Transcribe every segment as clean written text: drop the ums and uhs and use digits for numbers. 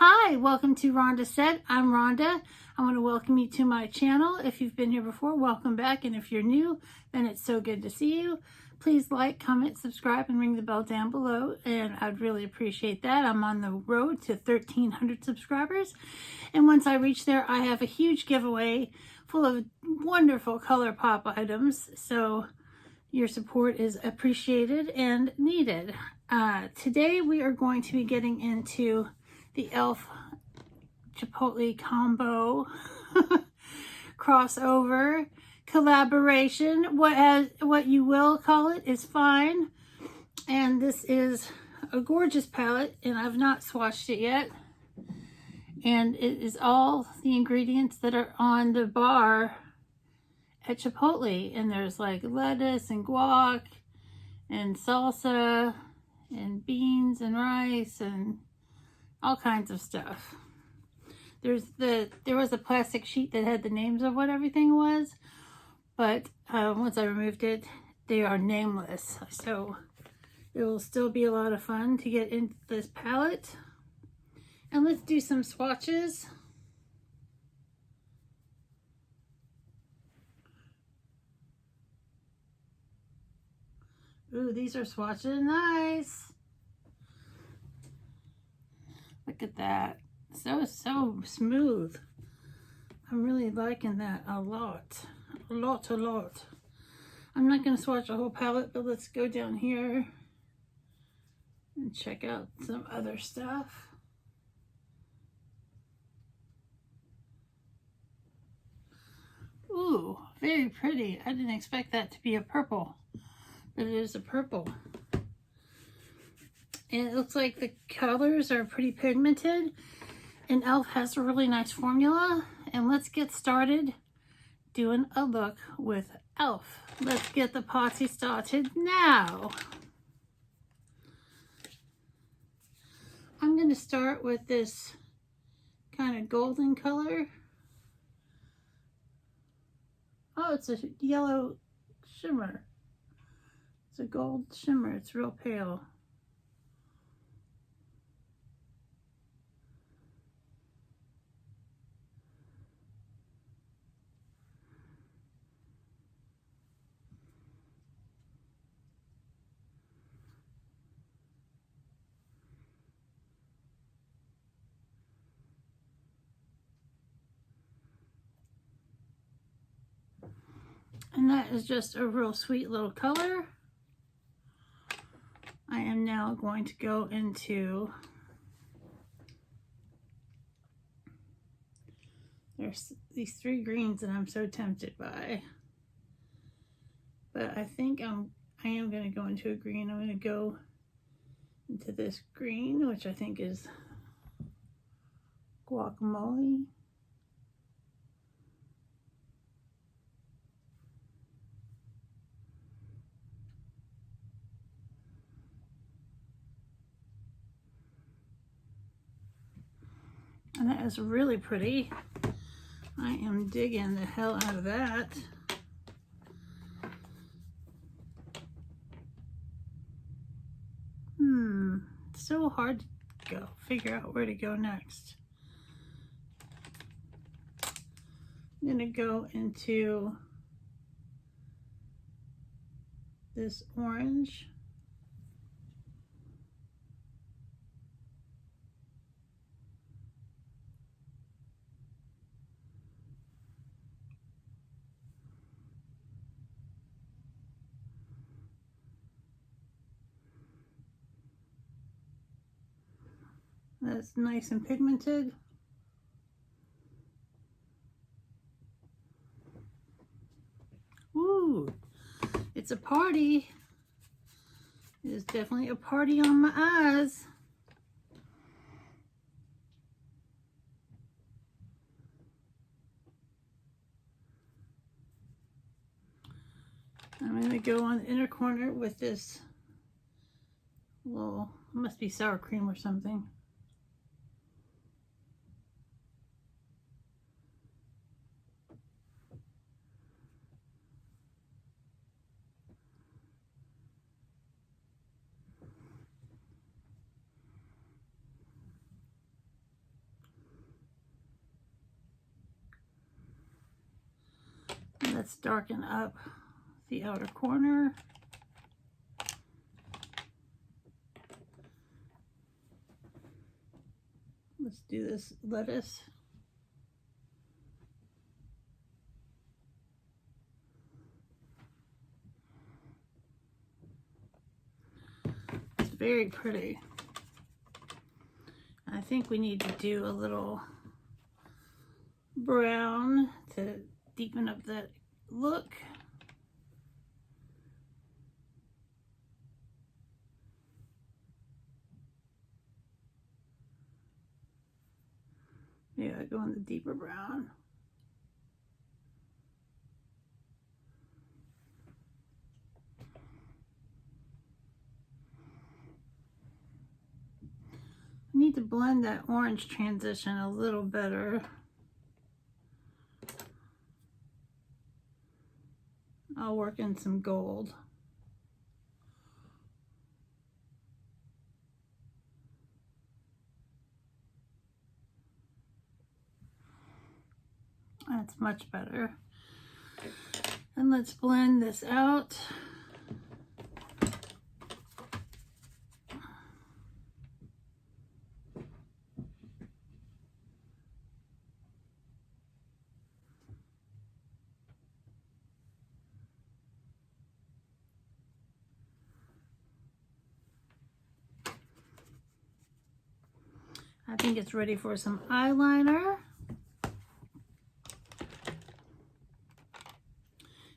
Hi, welcome to Rhonda Said. I'm Rhonda. I want to welcome you to my channel. If you've been here before, welcome back. And if you're new, then it's so good to see you. Please like, comment, subscribe, and ring the bell down below. And I'd really appreciate that. I'm on the road to 1,300 subscribers. And once I reach there, I have a huge giveaway full of wonderful ColourPop items. So your support is appreciated and needed. Today we are going to be getting into the Elf Chipotle combo crossover collaboration. What you will call it is fine. And this is a gorgeous palette, and I've not swatched it yet. And it is all the ingredients that are on the bar at Chipotle. And there's like lettuce and guac and salsa and beans and rice and all kinds of stuff. There was a plastic sheet that had the names of what everything was, but once I removed it, they are nameless. So it will still be a lot of fun to get into this palette. And let's do some swatches. Ooh, these are swatches nice. Look at that. So smooth. I'm really liking that a lot. A lot. I'm not going to swatch a whole palette, but let's go down here and check out some other stuff. Ooh, very pretty. I didn't expect that to be a purple, but it is a purple. And it looks like the colors are pretty pigmented. And Elf has a really nice formula. And let's get started doing a look with Elf. Let's get the party started now. I'm going to start with this kind of golden color. Oh, it's a yellow shimmer. It's a gold shimmer. It's real pale. And that is just a real sweet little color. I am now going to go into, there's these three greens that I'm so tempted by. But I think I am going to go into a green. I'm going to go into this green, which I think is guacamole. And that is really pretty. I am digging the hell out of that. It's so hard to figure out where to go next. I'm gonna go into this orange. That's nice and pigmented. Ooh, it's a party. It is definitely a party on my eyes. I'm going to go on the inner corner with this little, must be sour cream or something. Let's darken up the outer corner. Let's do this lettuce. It's very pretty. I think we need to do a little brown to deepen up that look. Yeah, go in the deeper brown. I need to blend that orange transition a little better. I'll work in some gold. That's much better. And let's blend this out. I think it's ready for some eyeliner.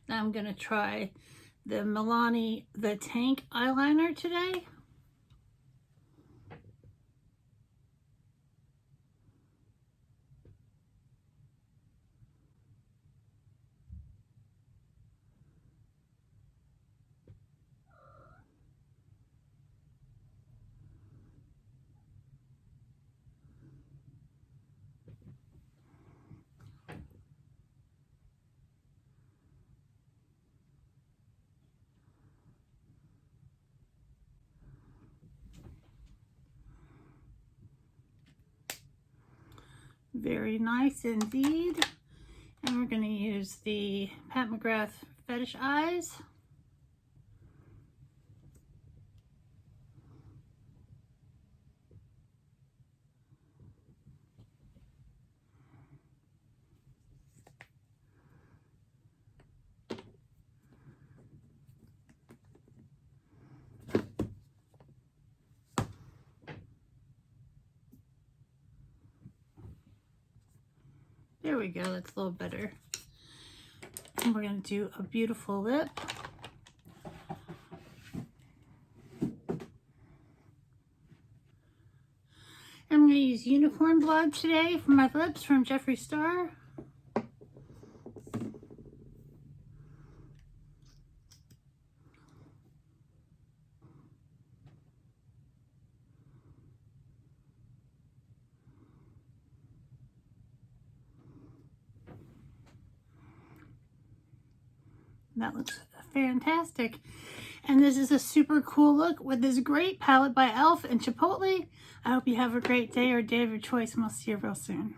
Now I'm going to try the Milani The Tank eyeliner today. Very nice indeed. And we're going to use the Pat McGrath Fetish Eyes. There we go, that's a little better. And we're going to do a beautiful lip. I'm going to use Unicorn Blood today for my lips from Jeffree Star. That looks fantastic. And this is a super cool look with this great palette by Elf and Chipotle. I hope you have a great day or day of your choice, and I'll see you real soon.